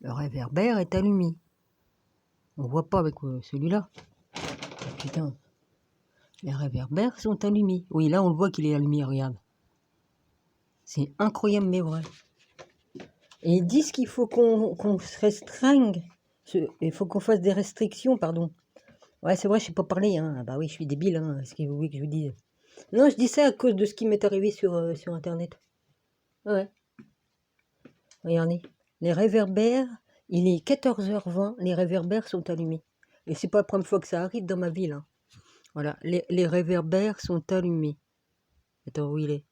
Le réverbère est allumé. On voit pas avec celui-là. Putain. Les réverbères sont allumés. Oui, là, on le voit qu'il est allumé, regarde. C'est incroyable, mais vrai. Et ils disent qu'il faut qu'on se restreigne. Il faut qu'on fasse des restrictions, pardon. Ouais, c'est vrai, je sais pas parler, hein. Bah oui, je suis débile, hein. Est-ce que vous voulez que je vous dise? Non, je dis ça à cause de ce qui m'est arrivé sur Internet. Ouais, regardez. Les réverbères, il est 14h20, les réverbères sont allumés. Et c'est pas la première fois que ça arrive dans ma ville, hein. Voilà, les réverbères sont allumés. Attends, où il est?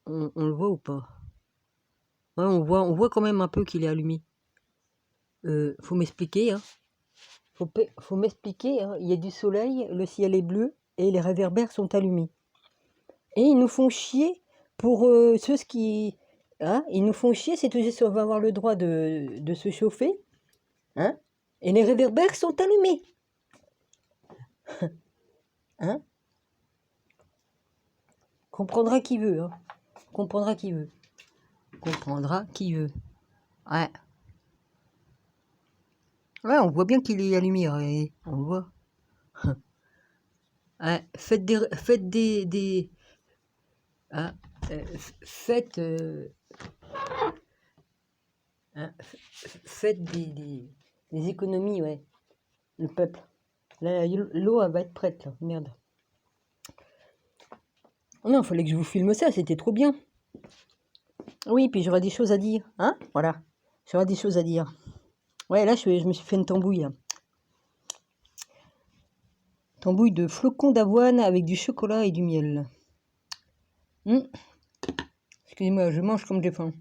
On le voit ou pas? Ouais, on voit quand même un peu qu'il est allumé. Faut m'expliquer, hein. Faut m'expliquer, hein. Il y a du soleil, le ciel est bleu et les réverbères sont allumés. Et ils nous font chier pour ceux qui... Hein, ils nous font chier, c'est toujours si on va avoir le droit de se chauffer. Hein, et les réverbères sont allumés. Hein, comprendra qui veut. Hein. Comprendra qui veut. Comprendra qui veut. Ouais. Ouais, on voit bien qu'il est allumé. Ouais, on le voit. Ouais, hein, faites, hein, faites des économies, ouais. Le peuple. Là, l'eau, elle va être prête, là. Merde. Non, il fallait que je vous filme ça, c'était trop bien. Oui, puis j'aurai des choses à dire. Hein, voilà. J'aurai des choses à dire. Ouais, là, je me suis fait une tambouille, là. Tambouille de flocons d'avoine avec du chocolat et du miel. Excusez-moi, je mange comme j'ai faim.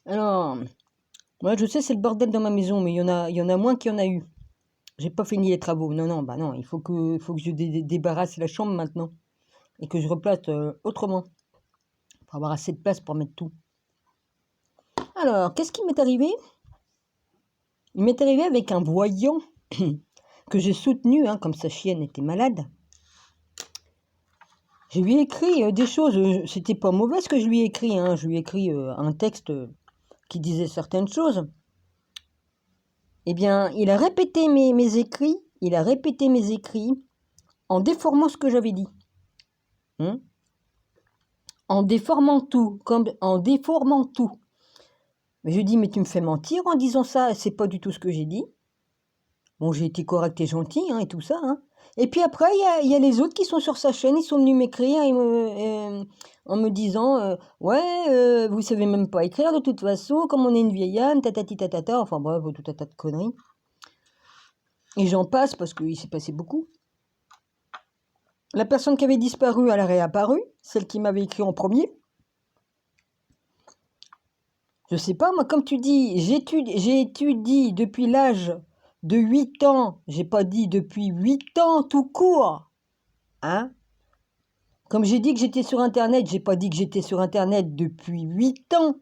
Alors, moi, je sais, c'est le bordel dans ma maison, mais il y en a moins qu'il y en a eu. J'ai pas fini les travaux. Non, non, bah non, il faut que je débarrasse la chambre maintenant. Et que je replace autrement. Pour avoir assez de place pour mettre tout. Alors, qu'est-ce qui m'est arrivé? Il m'est arrivé avec un voyant que j'ai soutenu, hein, comme sa chienne était malade. Je lui ai écrit des choses, c'était pas mauvais ce que je lui ai écrit, hein. Je lui ai écrit un texte qui disait certaines choses. Eh bien, il a répété mes écrits, en déformant ce que j'avais dit. En déformant tout, en déformant tout. Mais je dis, mais tu me fais mentir en disant ça, c'est pas du tout ce que j'ai dit. Bon, j'ai été correct et gentil, hein, et tout ça, hein. Et puis après, il y a les autres qui sont sur sa chaîne, ils sont venus m'écrire en me disant ouais, vous savez même pas écrire de toute façon, comme on est une vieille âme, tatati tatata, enfin bref, tout un tas de conneries. Et j'en passe parce qu'il s'est passé beaucoup. La personne qui avait disparu, elle a réapparu, celle qui m'avait écrit en premier. Je sais pas, moi, comme tu dis, j'ai étudié depuis l'âge de 8 ans, j'ai pas dit depuis 8 ans tout court, hein. Comme j'ai dit que j'étais sur Internet, j'ai pas dit que j'étais sur Internet depuis 8 ans.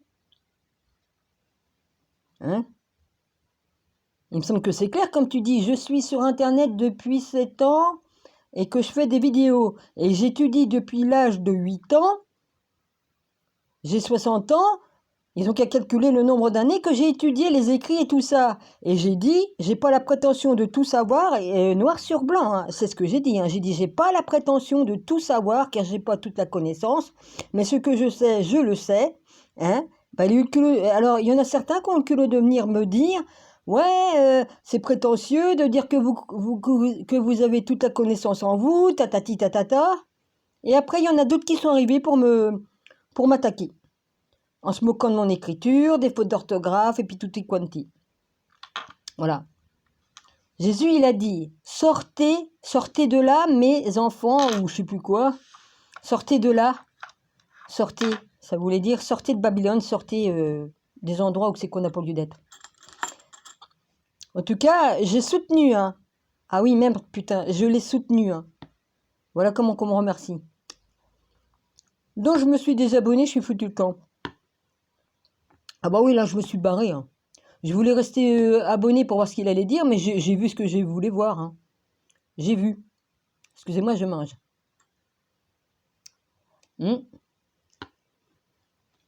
Hein? Il me semble que c'est clair, comme tu dis, je suis sur Internet depuis 7 ans et que je fais des vidéos. Et j'étudie depuis l'âge de 8 ans. J'ai 60 ans. Ils ont qu'à calculer le nombre d'années que j'ai étudié les écrits et tout ça. Et j'ai dit, j'ai pas la prétention de tout savoir, et, noir sur blanc, hein. C'est ce que j'ai dit. Hein. J'ai dit, j'ai pas la prétention de tout savoir, car j'ai pas toute la connaissance. Mais ce que je sais, je le sais. Hein. Bah, alors, il y en a certains qui ont le culot de venir me dire, ouais, c'est prétentieux de dire que vous avez toute la connaissance en vous, tatati tatata. Et après, il y en a d'autres qui sont arrivés pour m'attaquer. En se moquant de mon écriture, des fautes d'orthographe, et puis tutti quanti. Voilà. Jésus, il a dit, sortez de là, mes enfants, ou je sais plus quoi. Sortez de là. Sortez. Ça voulait dire, sortez de Babylone, sortez des endroits où c'est qu'on n'a pas lieu d'être. En tout cas, j'ai soutenu, hein. Ah oui, même, putain, je l'ai soutenu, hein. Voilà comment on me remercie. Donc, je me suis désabonné, je suis foutu le camp. Ah bah oui, là, je me suis barré, hein. Je voulais rester abonné pour voir ce qu'il allait dire, mais j'ai vu ce que je voulais voir. Hein. J'ai vu. Excusez-moi, je mange.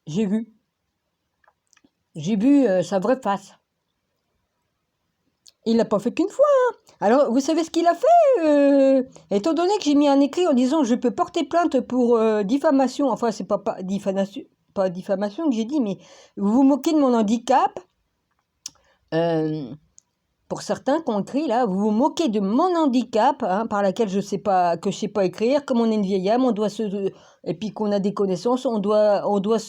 J'ai vu. J'ai vu sa vraie face. Il l'a pas fait qu'une fois, hein. Alors, vous savez ce qu'il a fait étant donné que j'ai mis un écrit en disant je peux porter plainte pour diffamation, enfin c'est pas diffamation que j'ai dit, mais vous vous moquez de mon handicap. Pour certains qui ont écrit là, vous vous moquez de mon handicap, hein, par laquelle je sais pas écrire, comme on est une vieille âme, on doit et puis qu'on a des connaissances, on doit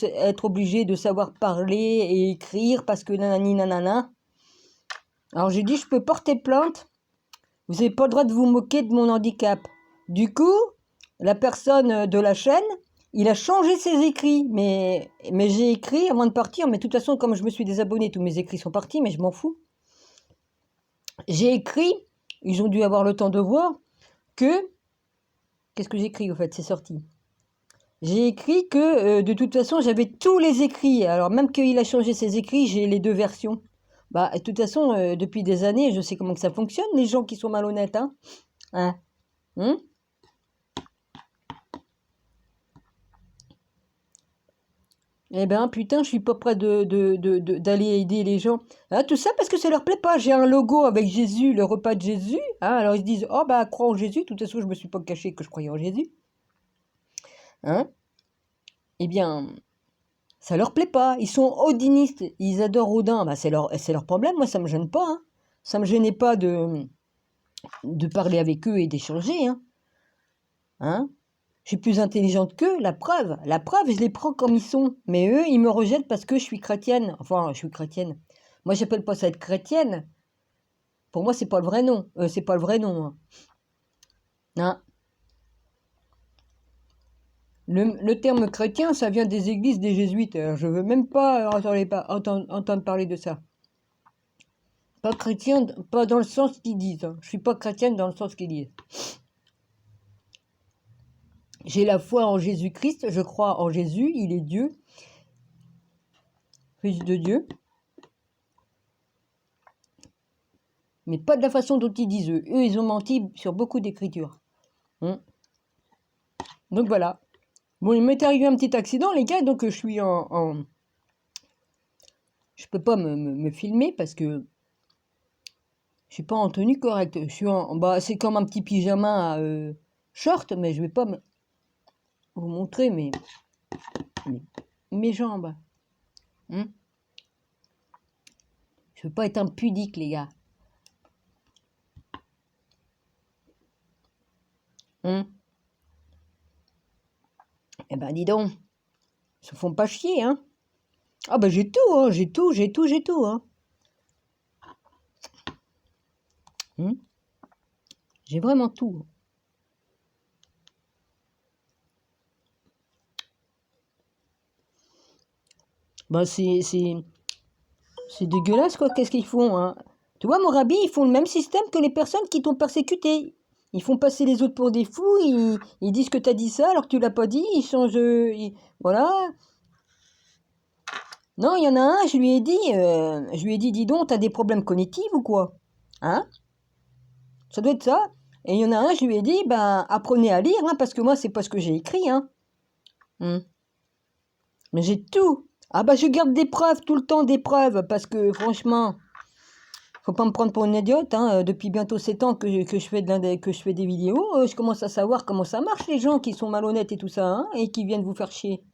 être obligé de savoir parler et écrire parce que nanani nanana. Alors j'ai dit je peux porter plainte. Vous n'avez pas le droit de vous moquer de mon handicap. Du coup, la personne de la chaîne, il a changé ses écrits. Mais j'ai écrit avant de partir. Mais de toute façon, comme je me suis désabonné, tous mes écrits sont partis, mais je m'en fous. J'ai écrit, ils ont dû avoir le temps de voir, que... Qu'est-ce que j'ai écrit, au fait? C'est sorti. J'ai écrit que, de toute façon, j'avais tous les écrits. Alors, même qu'il a changé ses écrits, j'ai les 2 versions. Bah, de toute façon, depuis des années, je sais comment que ça fonctionne, les gens qui sont malhonnêtes, hein. Hein? Eh ben, putain, je suis pas prêt d'aller aider les gens. Hein, tout ça parce que ça leur plaît pas. J'ai un logo avec Jésus, le repas de Jésus. Hein, alors ils se disent, oh bah, crois en Jésus. De toute façon, je me suis pas caché que je croyais en Jésus. Hein? Eh bien, ça leur plaît pas. Ils sont odinistes. Ils adorent Odin. Bah, c'est leur problème. Moi, ça me gêne pas. Hein. Ça me gênait pas de parler avec eux et d'échanger. Hein? Je suis plus intelligente qu'eux, la preuve, je les prends comme ils sont. Mais eux, ils me rejettent parce que je suis chrétienne. Enfin, je suis chrétienne. Moi, j'appelle pas ça être chrétienne. Pour moi, c'est pas le vrai nom. C'est pas le vrai nom. Hein. Hein. Le terme chrétien, ça vient des églises des jésuites. Alors, je veux même pas entendre parler de ça. Pas chrétien, pas dans le sens qu'ils disent. Hein. Je suis pas chrétienne dans le sens qu'ils disent. J'ai la foi en Jésus-Christ, je crois en Jésus, il est Dieu, Fils de Dieu. Mais pas de la façon dont ils disent eux. Eux, ils ont menti sur beaucoup d'écritures. Donc voilà. Bon, il m'est arrivé un petit accident, les gars, donc je suis Je peux pas me filmer parce que je suis pas en tenue correcte. Je suis bah, c'est comme un petit pyjama short, mais je vais pas vous montrer mes jambes. Je veux pas être impudique, les gars. Eh ben, dis donc. Ils se font pas chier, hein. Ah ben, j'ai tout, hein. J'ai tout, hein. J'ai vraiment tout. Bah, c'est dégueulasse, quoi. Qu'est-ce qu'ils font, hein? Tu vois, Morabi, ils font le même système que les personnes qui t'ont persécuté. Ils font passer les autres pour des fous, ils disent que t'as dit ça alors que tu l'as pas dit, ils changent... voilà. Non, il y en a un, je lui ai dit, dis donc, t'as des problèmes cognitifs ou quoi? Hein? Ça doit être ça. Et il y en a un, je lui ai dit, ben, apprenez à lire, hein, parce que moi, c'est pas ce que j'ai écrit, hein. Mais j'ai tout. Ah bah, je garde des preuves, tout le temps des preuves, parce que, franchement... Faut pas me prendre pour une idiote, hein. Depuis bientôt 7 ans que je fais des vidéos, je commence à savoir comment ça marche les gens qui sont malhonnêtes et tout ça, hein, et qui viennent vous faire chier.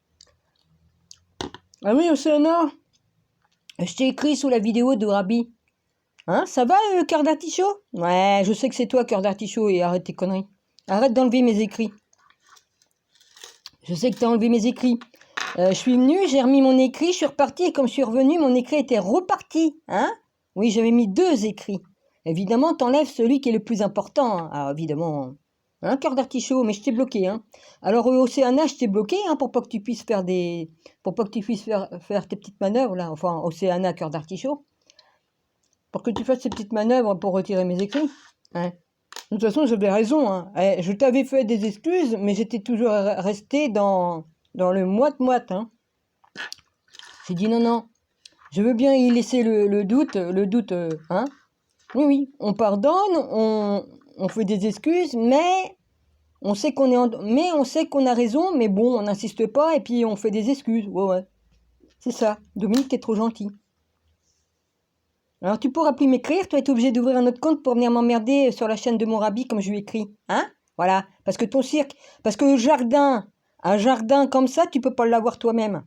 Ah oui, Océana, je t'ai écrit sous la vidéo de Rabi. Hein, ça va, cœur d'artichaut? Ouais, je sais que c'est toi, cœur d'artichaut, et arrête tes conneries. Arrête d'enlever mes écrits. Je sais que t'as enlevé mes écrits. Je suis venue, j'ai remis mon écrit, je suis repartie, et comme je suis revenue, mon écrit était reparti, hein. Oui, j'avais mis 2 écrits. Évidemment, t'enlèves celui qui est le plus important. Hein. Alors, évidemment, un cœur d'artichaut, mais je t'ai bloqué. Hein. Alors, Océana, je t'ai bloqué hein, pour pas que tu puisses faire pour pas que tu puisses faire tes petites manœuvres, là. Enfin, Océana, cœur d'artichaut. Pour que tu fasses ces petites manœuvres pour retirer mes écrits. Hein. De toute façon, j'avais raison. Hein. Je t'avais fait des excuses, mais j'étais toujours resté dans le moite-moite. Hein. J'ai dit non. Je veux bien y laisser le doute, hein. Oui, on pardonne, on fait des excuses, mais on sait qu'on a raison, mais bon, on n'insiste pas et puis on fait des excuses, ouais. C'est ça. Dominique, t'es trop gentil. Alors tu pourras plus m'écrire, tu vas être obligé d'ouvrir un autre compte pour venir m'emmerder sur la chaîne de mon rabbi comme je lui écris. Hein? Voilà. Parce que ton cirque, parce que le jardin, un jardin comme ça, tu peux pas l'avoir toi-même.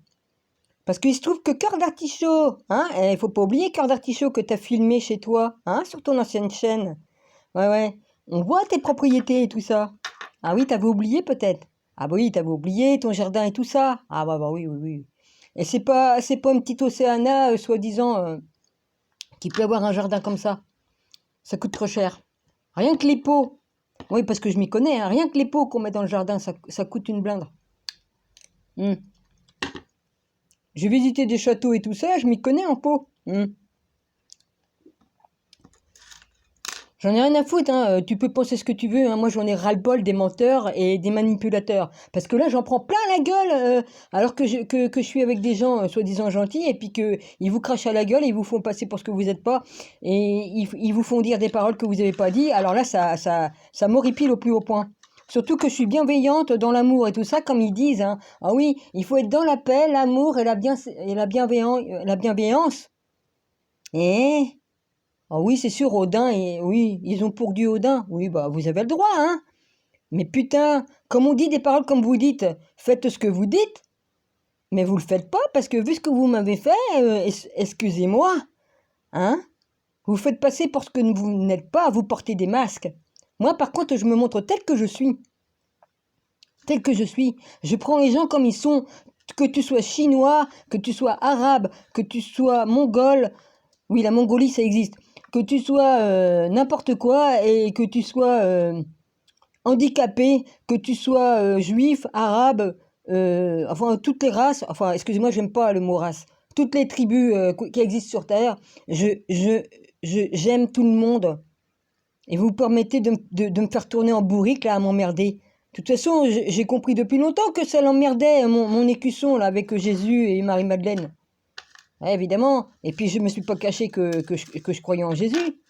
Parce qu'il se trouve que Cœur d'Artichaut, hein, il faut pas oublier Cœur d'Artichaut que tu as filmé chez toi, hein, sur ton ancienne chaîne. Ouais, ouais. On voit tes propriétés et tout ça. Ah oui, t'avais oublié peut-être. Ah bah oui, t'avais oublié ton jardin et tout ça. Ah bah oui, oui, oui. Et c'est pas une petite Océana, soi-disant, qui peut avoir un jardin comme ça. Ça coûte trop cher. Rien que les pots. Oui, parce que je m'y connais, hein, rien que les pots qu'on met dans le jardin, ça coûte une blinde. J'ai visité des châteaux et tout ça, je m'y connais en pot. J'en ai rien à foutre, hein. Tu peux penser ce que tu veux, hein. Moi j'en ai ras-le-bol des menteurs et des manipulateurs. Parce que là j'en prends plein la gueule, alors que je suis avec des gens soi-disant gentils et puis qu'ils vous crachent à la gueule, ils vous font passer pour ce que vous n'êtes pas et ils vous font dire des paroles que vous n'avez pas dit. Alors là ça m'horripile au plus haut point. Surtout que je suis bienveillante dans l'amour et tout ça, comme ils disent, hein. Ah oui, il faut être dans la paix, l'amour et la bienveillance. Et ah oui, c'est sûr, Odin, et oui, ils ont pour Dieu Odin. Oui, bah, vous avez le droit, hein. Mais putain, comme on dit des paroles comme vous dites, faites ce que vous dites, mais vous le faites pas, parce que vu ce que vous m'avez fait, excusez-moi, hein, vous faites passer pour ce que vous n'êtes pas, vous portez des masques. Moi, par contre, je me montre tel que je suis. Tel que je suis. Je prends les gens comme ils sont, que tu sois chinois, que tu sois arabe, que tu sois mongol. Oui, la Mongolie, ça existe. Que tu sois n'importe quoi et que tu sois handicapé, que tu sois juif, arabe, enfin toutes les races, enfin excusez-moi, j'aime pas le mot race, toutes les tribus qui existent sur Terre, j'aime tout le monde. Et vous permettez de me faire tourner en bourrique là à m'emmerder. De toute façon, j'ai compris depuis longtemps que ça l'emmerdait, mon écusson là avec Jésus et Marie-Madeleine. Ouais, évidemment. Et puis je me suis pas caché que je croyais en Jésus.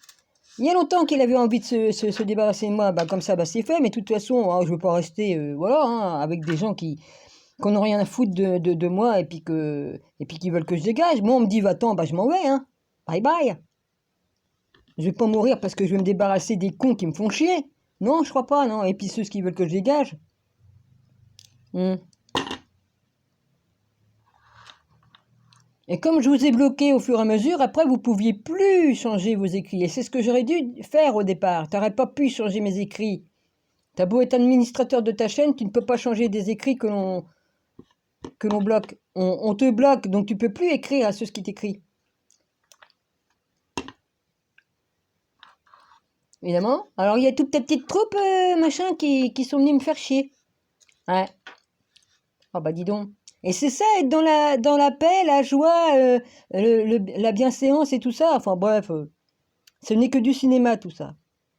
Il y a longtemps qu'il avait envie de se débarrasser de moi, bah, comme ça, bah, c'est fait, mais de toute façon, hein, je ne veux pas rester voilà, hein, avec des gens qui n'ont rien à foutre de moi et puis qui veulent que je dégage. Moi, on me dit va-t'en, bah, je m'en vais. Hein. Bye bye. Je vais pas mourir parce que je vais me débarrasser des cons qui me font chier. Non, je crois pas, non. Et puis ceux qui veulent que je dégage. Et comme je vous ai bloqué au fur et à mesure, après vous pouviez plus changer vos écrits. Et c'est ce que j'aurais dû faire au départ. Tu n'aurais pas pu changer mes écrits. T'as beau être administrateur de ta chaîne, tu ne peux pas changer des écrits que l'on bloque. On te bloque, donc tu peux plus écrire à ceux qui t'écrivent. Évidemment. Alors il y a toutes tes petites troupes, machin, qui sont venues me faire chier. Ouais. Ah bah dis donc. Et c'est ça, être dans la paix, la joie, la bienséance et tout ça. Enfin bref, ce n'est que du cinéma tout ça.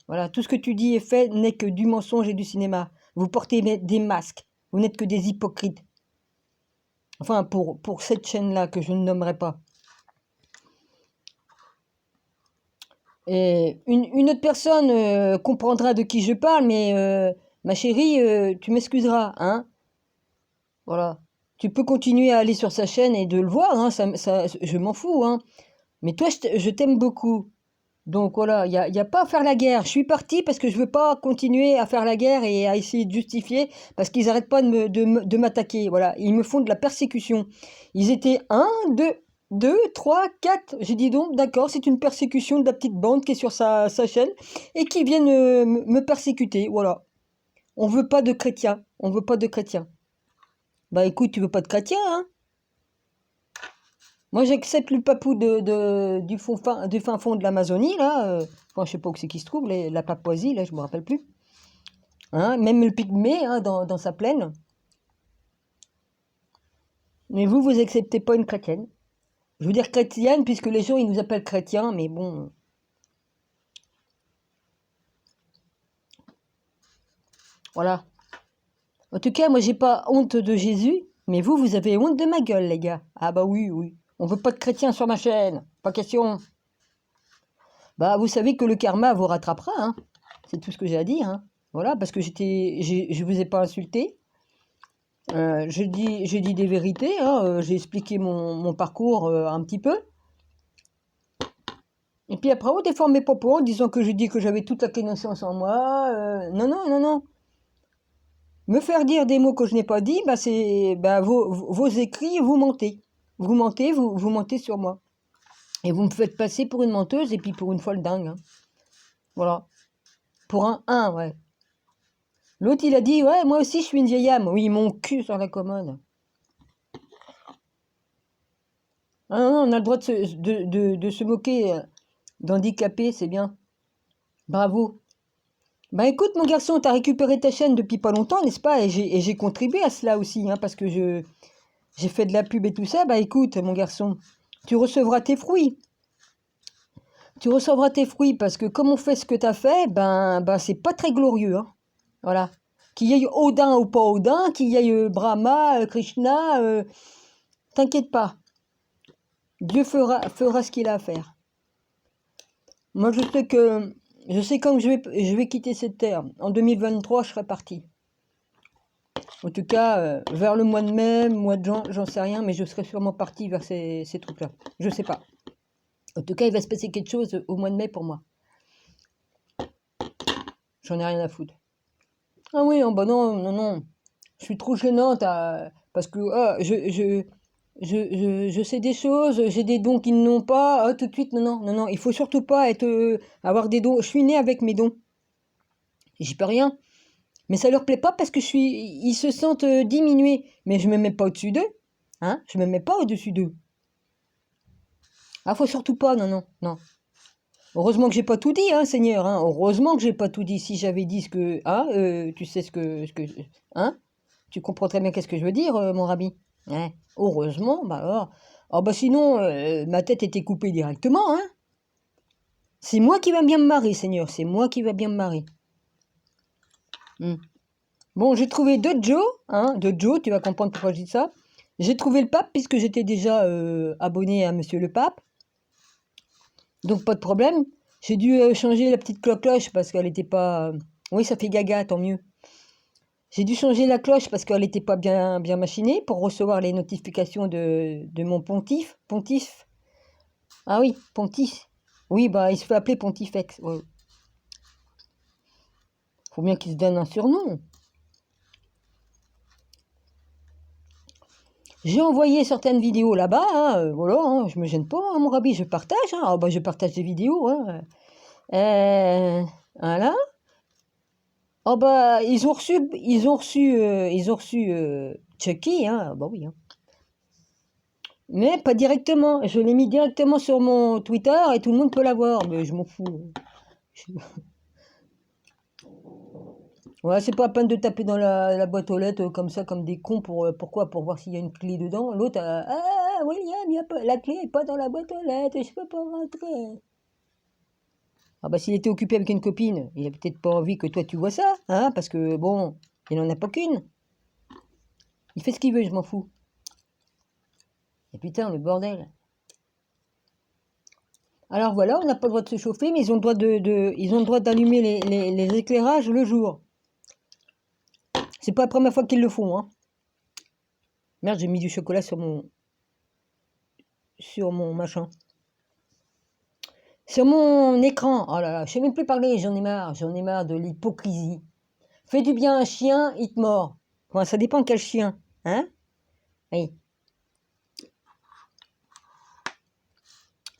Voilà, tout ce que tu dis et fais n'est que du mensonge et du cinéma. Vous portez des masques. Vous n'êtes que des hypocrites. Enfin, pour cette chaîne-là que je ne nommerai pas. Et une autre personne comprendra de qui je parle, mais ma chérie, tu m'excuseras, hein. Voilà. Tu peux continuer à aller sur sa chaîne et de le voir, hein, je m'en fous, hein. Mais toi, je t'aime beaucoup. Donc voilà, y a pas à faire la guerre. Je suis partie parce que je veux pas continuer à faire la guerre et à essayer de justifier parce qu'ils arrêtent pas de m'attaquer. Voilà, ils me font de la persécution. Ils étaient 1, 2, 3, 4. J'ai dit donc, d'accord, c'est une persécution de la petite bande qui est sur sa chaîne et qui viennent me persécuter. Voilà. On veut pas de chrétiens. On veut pas de chrétiens. Bah écoute, tu veux pas de chrétiens, hein? Moi, j'accepte le papou du fin fond de l'Amazonie, là. Enfin, je sais pas où c'est qui se trouve, la Papouasie, là, je me rappelle plus. Hein, même le pygmée, hein, dans sa plaine. Mais vous acceptez pas une chrétienne. Je veux dire chrétienne, puisque les gens, ils nous appellent chrétiens, mais bon. Voilà. En tout cas, moi, j'ai pas honte de Jésus, mais vous avez honte de ma gueule, les gars. Ah bah oui, oui. On veut pas de chrétiens sur ma chaîne. Pas question. Bah, vous savez que le karma vous rattrapera, hein. C'est tout ce que j'ai à dire, hein. Voilà, parce que je vous ai pas insulté. J'ai dit des vérités, hein, j'ai expliqué mon parcours un petit peu. Et puis après, on défend mes propos en disant que je dis que j'avais toute la connaissance en moi. Non, non, non, non. Me faire dire des mots que je n'ai pas dit, bah, c'est vos écrits, vous mentez. Vous mentez, vous mentez sur moi. Et vous me faites passer pour une menteuse et puis pour une folle dingue. Hein. Voilà. Pour un, ouais. L'autre, il a dit, ouais, moi aussi, je suis une vieille âme. Oui, mon cul sur la commode. Ah non, on a le droit de se moquer d'handicapés, c'est bien. Bravo. Bah écoute, mon garçon, t'as récupéré ta chaîne depuis pas longtemps, n'est-ce pas? Et j'ai contribué à cela aussi, hein, parce que j'ai fait de la pub et tout ça. Bah écoute, mon garçon, tu recevras tes fruits. Tu recevras tes fruits parce que comme on fait ce que t'as fait, ben c'est pas très glorieux. Hein. Voilà. Qu'il y ait Odin ou pas Odin, qu'il y ait Brahma, Krishna, t'inquiète pas. Dieu fera ce qu'il a à faire. Moi, je sais quand je vais quitter cette terre. En 2023, je serai parti. En tout cas, vers le mois de mai, mois de juin, j'en sais rien, mais je serai sûrement parti vers ces trucs-là. Je sais pas. En tout cas, il va se passer quelque chose au mois de mai pour moi. J'en ai rien à foutre. Ah oui, oh bah non, non, non. Je suis trop gênante parce que je sais des choses, j'ai des dons qu'ils n'ont pas. Ah, tout de suite, non, non, non, non. Il faut surtout pas avoir des dons. Je suis née avec mes dons. J'y peux rien. Mais ça leur plaît pas parce que ils se sentent diminués. Mais je me mets pas au-dessus d'eux. Hein? Je me mets pas au-dessus d'eux. Ah, faut surtout pas, non, non, non. Heureusement que j'ai pas tout dit, hein, Seigneur. Hein. Heureusement que j'ai pas tout dit. Si j'avais dit ce que, hein, tu sais ce que, hein, tu comprends très bien qu'est-ce que je veux dire, mon rabbi. Hein. Heureusement, bah alors, oh bah sinon, ma tête était coupée directement, hein. C'est moi qui va bien me marrer, Seigneur. C'est moi qui va bien me marrer. Bon, j'ai trouvé deux Joe, hein, deux Joe. Tu vas comprendre pourquoi je dis ça. J'ai trouvé le pape puisque j'étais déjà abonné à Monsieur le Pape. Donc pas de problème. J'ai dû changer la petite cloche parce qu'elle n'était pas... Oui, ça fait gaga, tant mieux. J'ai dû changer la cloche parce qu'elle n'était pas bien machinée pour recevoir les notifications de mon pontife. Pontife. Ah oui, pontife. Oui, bah il se fait appeler pontifex. Ouais. Faut bien qu'il se donne un surnom. J'ai envoyé certaines vidéos là-bas, hein, voilà, hein, je me gêne pas, hein, mon rabbi, je partage, hein, ah, bah, je partage des vidéos, hein, voilà. Oh bah ils ont reçu Chucky, hein, bah oui. Hein. Mais pas directement. Je l'ai mis directement sur mon Twitter et tout le monde peut l'avoir, mais je m'en fous. Ouais, c'est pas la peine de taper dans la boîte aux lettres comme ça, comme des cons pourquoi? Pour voir s'il y a une clé dedans. L'autre, William, la clé est pas dans la boîte aux lettres, je peux pas rentrer. Ah bah s'il était occupé avec une copine, il a peut-être pas envie que toi tu vois ça, hein, parce que bon, il n'en a pas qu'une. Il fait ce qu'il veut, je m'en fous. Et putain, le bordel. Alors voilà, on n'a pas le droit de se chauffer, mais ils ont le droit ils ont le droit d'allumer les éclairages le jour. C'est pas la première fois qu'ils le font, hein. Merde, j'ai mis du chocolat sur mon machin. Sur mon écran. Oh là là, je sais même plus parler, j'en ai marre de l'hypocrisie. Fais du bien à un chien, il te mord. Enfin, ça dépend quel chien, hein? Oui.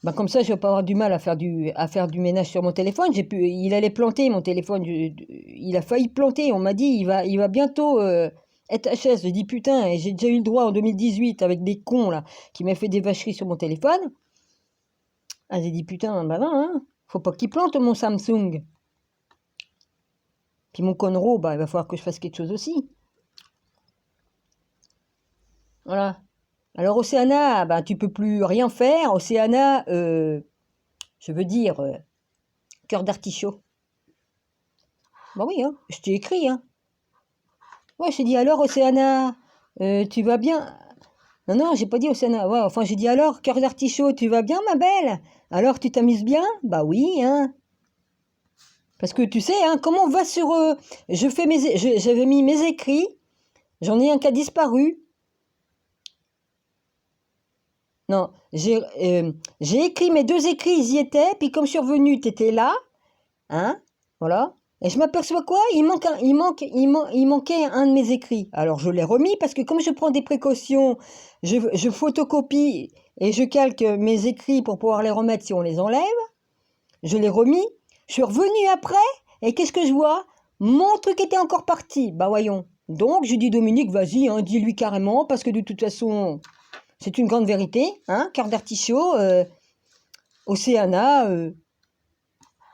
Bah comme ça, je vais pas avoir du mal à faire du ménage sur mon téléphone. Il allait planter mon téléphone. Il a failli planter. On m'a dit, il va bientôt être HS. J'ai dit putain, et j'ai déjà eu le droit en 2018 avec des cons là qui m'a fait des vacheries sur mon téléphone. Ah, j'ai dit putain, bah non, hein. Faut pas qu'il plante mon Samsung. Puis mon Conro, bah il va falloir que je fasse quelque chose aussi. Voilà. Alors Océana, bah tu peux plus rien faire. Océana, je veux dire, cœur d'artichaut. Bah oui, hein, je t'ai écrit, hein. Ouais, je t'ai dit alors Océana, tu vas bien? Non, non, j'ai pas dit Océana. Ouais, enfin j'ai dit alors, cœur d'artichaut, tu vas bien ma belle? Alors tu t'amuses bien? Bah oui, hein. Parce que tu sais, hein, comment on va sur... j'avais mis mes écrits, J'en ai un qui a disparu. Non, j'ai écrit mes 2 écrits, ils y étaient, puis comme je suis revenue, tu étais là, hein, voilà. Et je m'aperçois quoi? Il manquait un de mes écrits. Alors je l'ai remis parce que comme je prends des précautions, je photocopie et je calque mes écrits pour pouvoir les remettre si on les enlève. Je l'ai remis. Je suis revenue après et qu'est-ce que je vois? Mon truc était encore parti. Bah voyons. Donc je dis Dominique, vas-y, hein, dis-lui carrément parce que de toute façon, c'est une grande vérité, hein, cœur d'artichaut, Océana,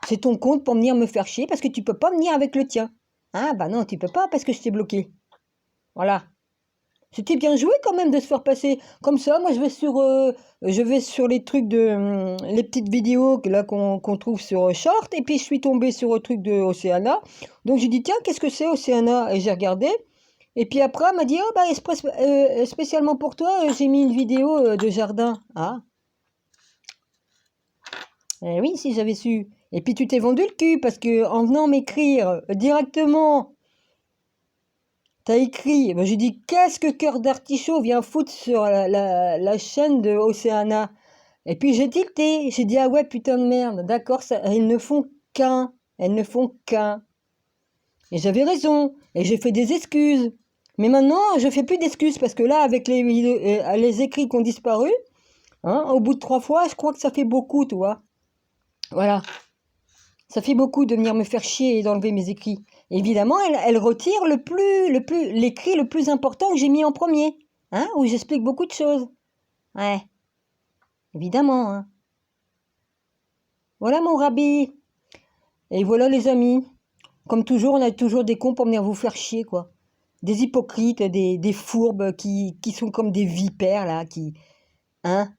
c'est ton compte pour venir me faire chier parce que tu peux pas venir avec le tien. Ah bah non, tu peux pas parce que je t'ai bloqué. Voilà. C'était bien joué quand même de se faire passer comme ça. Moi, je vais sur les trucs de les petites vidéos là qu'on trouve sur Short et puis je suis tombée sur le truc de Océana. Donc j'ai dit tiens, qu'est-ce que c'est Océana? Et j'ai regardé. Et puis après, elle m'a dit oh bah spécialement pour toi, j'ai mis une vidéo de jardin. Ah. Eh oui, si j'avais su. Et puis tu t'es vendu le cul parce que en venant m'écrire directement, t'as écrit. Ben, j'ai dit qu'est-ce que Cœur d'Artichaut vient foutre sur la chaîne de Océana. Et puis j'ai tilté. J'ai dit ah ouais putain de merde. D'accord, elles ne font qu'un. Elles ne font qu'un. Et j'avais raison. Et j'ai fait des excuses. Mais maintenant, je fais plus d'excuses parce que là, avec les écrits qui ont disparu, hein, au bout de 3 fois, je crois que ça fait beaucoup, tu vois. Voilà. Ça fait beaucoup de venir me faire chier et d'enlever mes écrits. Évidemment, elle retire l'écrit le plus important que j'ai mis en premier, hein, où j'explique beaucoup de choses. Ouais, évidemment, hein. Voilà mon rabbi. Et voilà les amis. Comme toujours, on a toujours des cons pour venir vous faire chier, quoi. Des hypocrites, des fourbes qui sont comme des vipères, là, hein.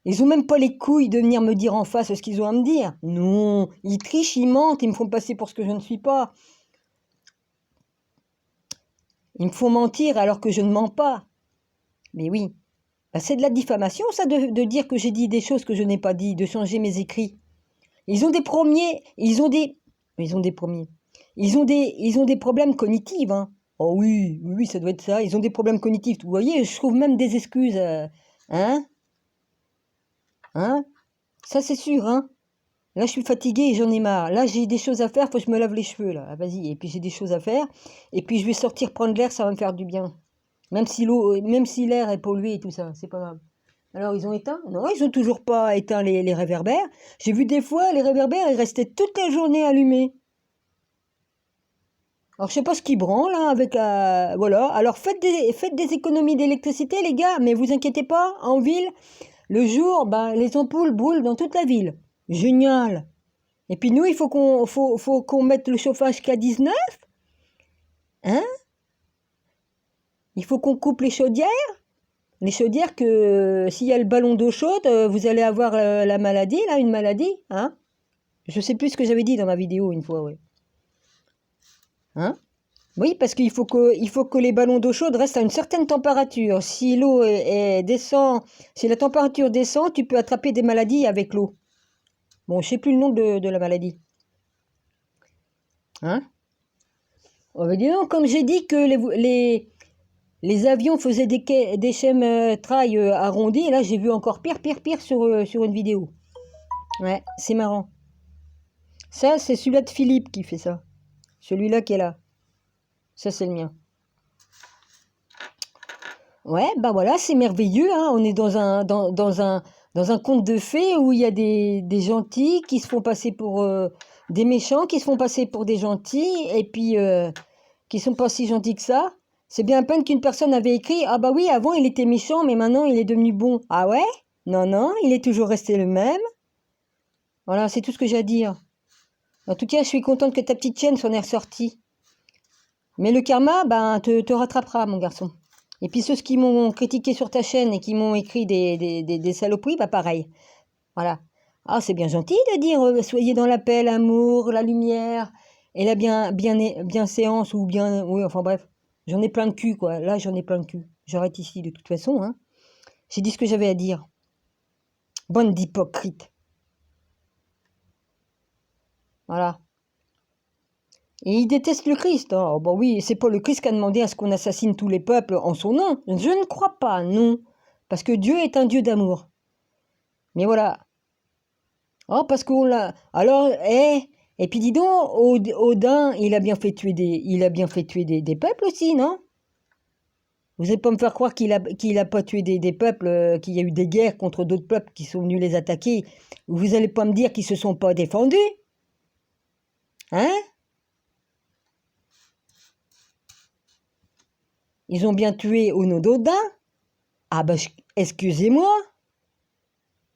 Ils ont même pas les couilles de venir me dire en face ce qu'ils ont à me dire. Non, ils trichent, ils mentent, ils me font passer pour ce que je ne suis pas. Ils me font mentir alors que je ne mens pas. Mais oui, bah, c'est de la diffamation, ça, de dire que j'ai dit des choses que je n'ai pas dit, de changer mes écrits. Ils ont des premiers, ils ont des premiers. Ils ont des problèmes cognitifs, hein. Oh oui, oui, ça doit être ça. Ils ont des problèmes cognitifs. Vous voyez, je trouve même des excuses. Hein? Hein? Ça, c'est sûr, hein? Là, je suis fatiguée et j'en ai marre. Là, j'ai des choses à faire, faut que je me lave les cheveux, là. Ah, vas-y. Et puis, j'ai des choses à faire. Et puis, je vais sortir prendre l'air, ça va me faire du bien. Même si l'air est pollué et tout ça, c'est pas grave. Alors, ils ont éteint? Non, ils ont toujours pas éteint les réverbères. J'ai vu des fois, les réverbères, ils restaient toute la journée allumés. Alors, je sais pas ce qu'ils branlent, hein, avec la... Voilà. Alors, faites des économies d'électricité, les gars, mais vous inquiétez pas, en ville, le jour, ben, les ampoules brûlent dans toute la ville. Génial. Et puis, nous, il faut qu'on mette le chauffage K19, hein? Il faut qu'on coupe les chaudières. Les chaudières que s'il y a le ballon d'eau chaude, vous allez avoir la maladie, là, une maladie, hein? Je sais plus ce que j'avais dit dans ma vidéo une fois, oui. Hein? Oui, parce qu'il faut que les ballons d'eau chaude restent à une certaine température. Si l'eau descend, si la température descend, tu peux attraper des maladies avec l'eau. Bon, je sais plus le nom de la maladie. Hein? On va dire non, comme j'ai dit que les avions faisaient des chemtrails arrondis, et là j'ai vu encore pire sur une vidéo. Ouais, c'est marrant. Ça, c'est celui-là de Philippe qui fait ça. Celui-là qui est là. Ça, c'est le mien. Ouais, bah voilà, c'est merveilleux, hein. On est dans un conte de fées où il y a des gentils qui se font passer pour des méchants, qui se font passer pour des gentils, et puis qui sont pas si gentils que ça. C'est bien à peine qu'une personne avait écrit ah bah oui, avant il était méchant, mais maintenant il est devenu bon. Ah ouais? Non, non, il est toujours resté le même. Voilà, c'est tout ce que j'ai à dire. En tout cas, je suis contente que ta petite chaîne s'en est ressortie. Mais le karma, ben, te rattrapera, mon garçon. Et puis ceux qui m'ont critiqué sur ta chaîne et qui m'ont écrit des saloperies, bah pareil. Voilà. Ah, c'est bien gentil de dire soyez dans la paix, l'amour, la lumière et la bienséance ou bien... Oui, enfin bref. J'en ai plein de cul, quoi. Là, j'en ai plein de cul. J'arrête ici, de toute façon, hein. J'ai dit ce que j'avais à dire. Bande d'hypocrites. Voilà. Et ils détestent le Christ. Hein. Oh, bah oui, c'est pas le Christ qui a demandé à ce qu'on assassine tous les peuples en son nom. Je ne crois pas, non. Parce que Dieu est un Dieu d'amour. Mais voilà. Oh, parce qu'on l'a... Alors, et puis dis donc, Odin, il a bien fait tuer des peuples aussi, non? Vous n'allez pas me faire croire qu'il a pas tué des peuples, qu'il y a eu des guerres contre d'autres peuples qui sont venus les attaquer. Vous n'allez pas me dire qu'ils se sont pas défendus, hein? Ils ont bien tué au nom d'Odin. Ah bah, excusez-moi,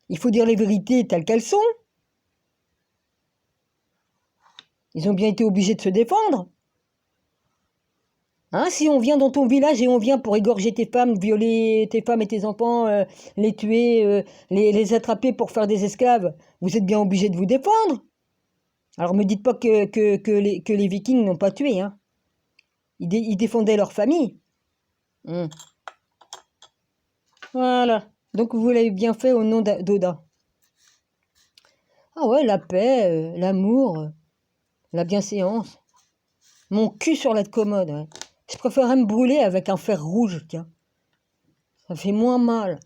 il faut dire les vérités telles qu'elles sont. Ils ont bien été obligés de se défendre. Hein, si on vient dans ton village et on vient pour égorger tes femmes, violer tes femmes et tes enfants, les tuer, les attraper pour faire des esclaves, vous êtes bien obligés de vous défendre. Alors me dites pas que les Vikings n'ont pas tué. Hein. Ils défendaient leur famille. Voilà. Donc vous l'avez bien fait au nom d'Odin. Ah ouais, la paix, l'amour, la bienséance. Mon cul sur la commode, ouais. Je préférerais me brûler avec un fer rouge, tiens. Ça fait moins mal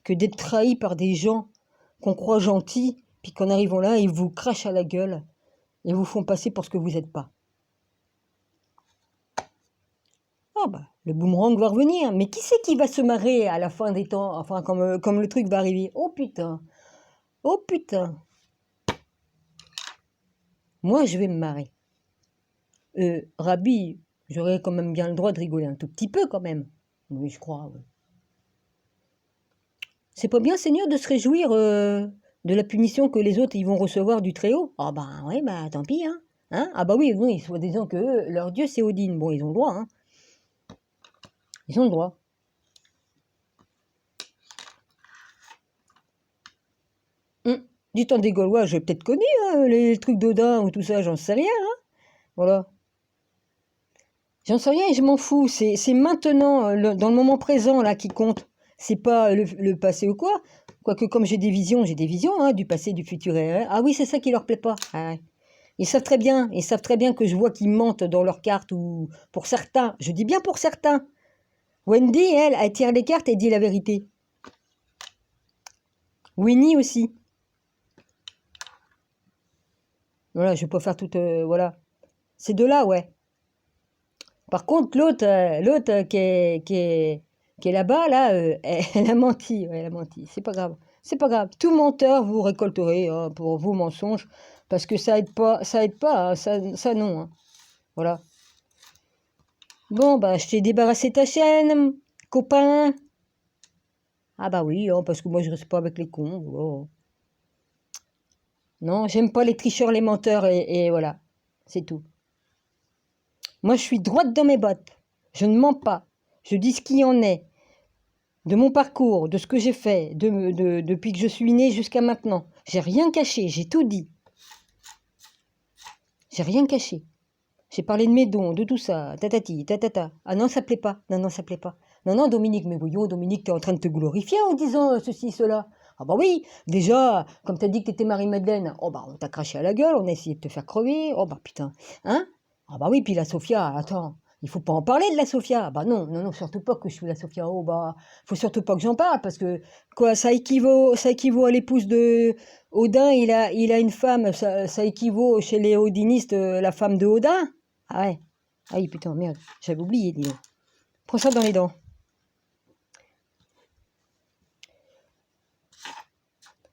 que d'être trahi par des gens qu'on croit gentils, puis qu'en arrivant là, ils vous crachent à la gueule et vous font passer pour ce que vous n'êtes pas. Ah bah, le boomerang va revenir. Mais qui c'est qui va se marrer à la fin des temps, enfin, comme le truc va arriver? Oh putain! Oh putain! Moi, je vais me marrer. Rabbi, j'aurais quand même bien le droit de rigoler un tout petit peu quand même. Oui, je crois. Ouais. C'est pas bien, Seigneur, de se réjouir de la punition que les autres ils vont recevoir du Très-Haut. Ah bah ouais, bah tant pis, hein. Hein, ah bah oui, oui, soi-disant que leur dieu c'est Odin. Bon, ils ont le droit, hein. Ils ont le droit. Du temps des Gaulois, j'ai peut-être connu hein, les trucs d'Odin ou tout ça, j'en sais rien, hein. Voilà. J'en sais rien et je m'en fous. C'est maintenant, dans le moment présent, là, qui compte. C'est pas le passé ou quoi. Quoique, comme j'ai des visions hein, du passé, du futur. Ah oui, c'est ça qui leur plaît pas. Ah ouais. Ils savent très bien que je vois qu'ils mentent dans leurs cartes ou pour certains. Je dis bien pour certains. Wendy, elle tire les cartes et dit la vérité. Winnie aussi. Voilà, je vais pas faire toute... voilà. Ces deux-là, ouais. Par contre, l'autre qui est là-bas, là, elle a menti. Ouais, elle a menti. C'est pas grave. C'est pas grave. Tout menteur, vous récolterez hein, pour vos mensonges. Parce que ça aide pas, hein, ça non. Hein. Voilà. Bon, bah, je t'ai débarrassé ta chaîne, copain. Ah bah oui, hein, parce que moi, je reste pas avec les cons. Oh. Non, j'aime pas les tricheurs, les menteurs, et voilà. C'est tout. Moi, je suis droite dans mes bottes. Je ne mens pas. Je dis ce qu'il en est. De mon parcours, de ce que j'ai fait, depuis que je suis née jusqu'à maintenant. J'ai rien caché, j'ai tout dit. J'ai rien caché. J'ai parlé de mes dons, de tout ça, tatati, tatata. Ah non, ça plaît pas. Non, non, ça plaît pas. Non, non, Dominique, mais voyons, Dominique, t'es en train de te glorifier en disant ceci, cela. Ah bah oui, déjà, comme t'as dit que t'étais Marie-Madeleine, oh bah on t'a craché à la gueule, on a essayé de te faire crever, oh bah putain, hein? Ah bah oui, puis la Sophia, attends, il faut pas en parler de la Sophia. Ah bah non, non, non, surtout pas que je suis la Sophia, oh bah, faut surtout pas que j'en parle, parce que, quoi, ça équivaut à l'épouse de Odin, il a une femme, ça équivaut chez les odinistes, la femme de Odin. Ah ouais, ah oui, putain, merde, j'avais oublié, dis donc. Prends ça dans les dents.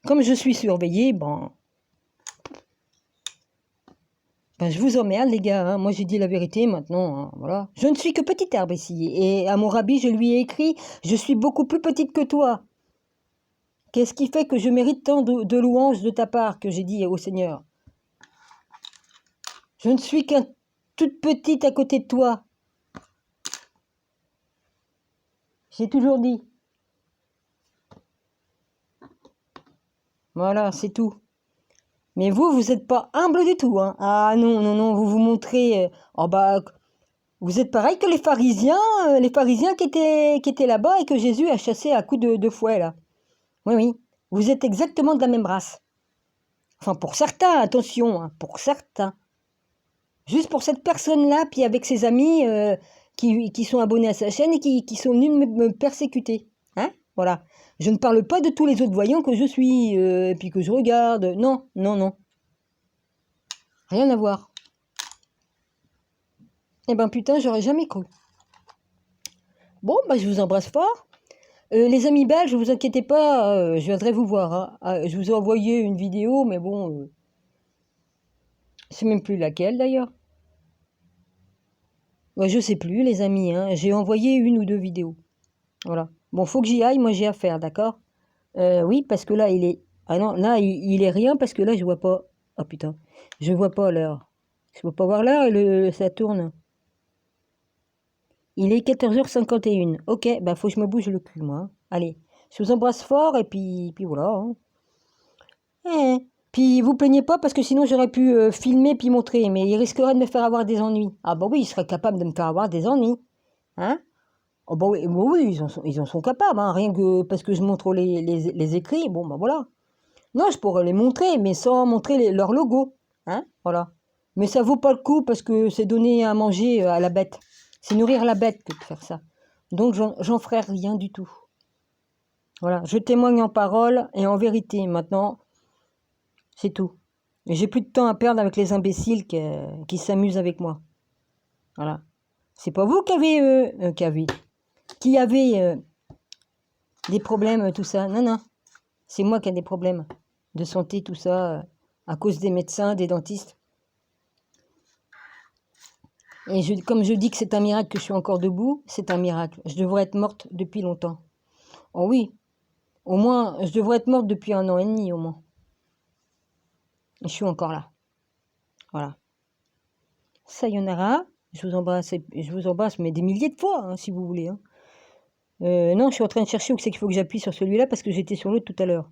Comme je suis surveillée, ben je vous emmerde les gars, hein. Moi j'ai dit la vérité maintenant, hein, voilà. Je ne suis que petite herbe ici, et à mon rabbi je lui ai écrit, je suis beaucoup plus petite que toi. Qu'est-ce qui fait que je mérite tant de louanges de ta part, que j'ai dit au Seigneur? Je ne suis qu'un toute petite à côté de toi. J'ai toujours dit. Voilà, c'est tout. Mais vous n'êtes pas humble du tout, hein. Ah non, non, non, vous vous montrez... oh bah, vous êtes pareil que les pharisiens qui étaient là-bas et que Jésus a chassé à coups de fouet, là. Oui, oui, vous êtes exactement de la même race. Enfin, pour certains, attention, hein, pour certains. Juste pour cette personne-là, puis avec ses amis qui sont abonnés à sa chaîne et qui sont venus me persécuter. Hein? Voilà. Je ne parle pas de tous les autres voyants que je suis, et puis que je regarde. Non, non, non. Rien à voir. Eh ben putain, j'aurais jamais cru. Bon, bah je vous embrasse fort. Les amis belges, ne vous inquiétez pas, je viendrai vous voir. Hein. Je vous ai envoyé une vidéo, mais bon, je sais même plus laquelle d'ailleurs. Ouais, je sais plus, les amis. Hein. J'ai envoyé 1 ou 2 vidéos. Voilà. Bon, faut que j'y aille, moi j'ai affaire, d'accord? Oui, parce que là, il est... Ah non, là, il est rien, parce que là, je vois pas... Oh putain, je vois pas l'heure. Je peux pas voir l'heure, et ça tourne. Il est 14h51. Ok, bah faut que je me bouge le cul, moi. Hein. Allez, je vous embrasse fort, et puis voilà. Hein. Puis vous plaignez pas, parce que sinon j'aurais pu filmer puis montrer, mais il risquerait de me faire avoir des ennuis. Ah bah oui, il serait capable de me faire avoir des ennuis. Hein? Oh bah oui, ils en sont capables, hein, rien que parce que je montre les écrits, bon bah voilà. Non, je pourrais les montrer, mais sans montrer leur logo, hein, voilà. Mais ça vaut pas le coup parce que c'est donner à manger à la bête. C'est nourrir la bête que de faire ça. Donc j'en ferai rien du tout. Voilà, je témoigne en parole et en vérité maintenant, c'est tout. Et j'ai plus de temps à perdre avec les imbéciles qui s'amusent avec moi. Voilà. C'est pas vous qui avez des problèmes, tout ça. Non, non. C'est moi qui ai des problèmes de santé, tout ça, à cause des médecins, des dentistes. Et comme je dis que c'est un miracle que je suis encore debout, c'est un miracle. Je devrais être morte depuis longtemps. Oh oui, au moins, je devrais être morte depuis 1 an et demi, au moins. Et je suis encore là. Voilà. Sayonara, je vous embrasse, mais des milliers de fois, hein, si vous voulez. Hein. Non, je suis en train de chercher où c'est qu'il faut que j'appuie sur celui-là, parce que j'étais sur l'autre tout à l'heure.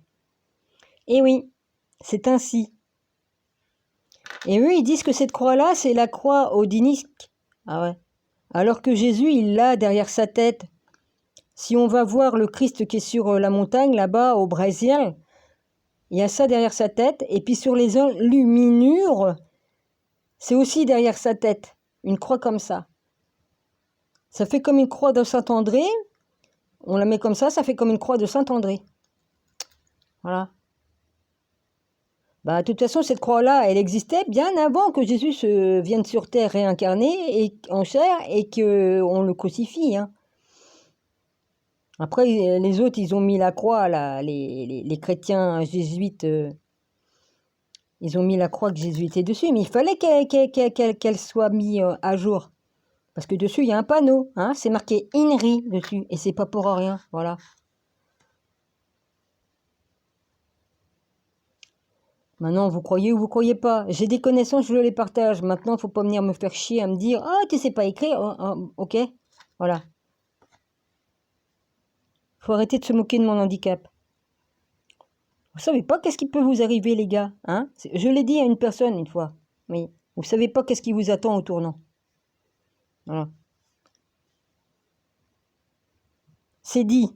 Et oui, c'est ainsi. Et eux, ils disent que cette croix-là, c'est la croix odinique. Ah ouais. Alors que Jésus, il l'a derrière sa tête. Si on va voir le Christ qui est sur la montagne, là-bas, au Brésil, il y a ça derrière sa tête. Et puis sur les enluminures, c'est aussi derrière sa tête. Une croix comme ça. Ça fait comme une croix de Saint-André. On la met comme ça fait comme une croix de Saint-André. Voilà. Bah, de toute façon, cette croix-là, elle existait bien avant que Jésus vienne sur terre réincarné et, en chair et qu'on le crucifie. Hein. Après, les autres, ils ont mis la croix, là, les chrétiens jésuites, ils ont mis la croix que Jésus était dessus, mais il fallait qu'elle soit mise à jour. Parce que dessus, il y a un panneau, hein, c'est marqué INRI dessus, et c'est pas pour rien, voilà. Maintenant, vous croyez ou vous croyez pas. J'ai des connaissances, je les partage. Maintenant, il faut pas venir me faire chier à me dire « Ah, tu sais pas écrire, ok ?» Voilà. Faut arrêter de se moquer de mon handicap. Vous savez pas qu'est-ce qui peut vous arriver, les gars, hein? Je l'ai dit à une personne une fois. Mais vous savez pas qu'est-ce qui vous attend au tournant. Voilà. C'est dit.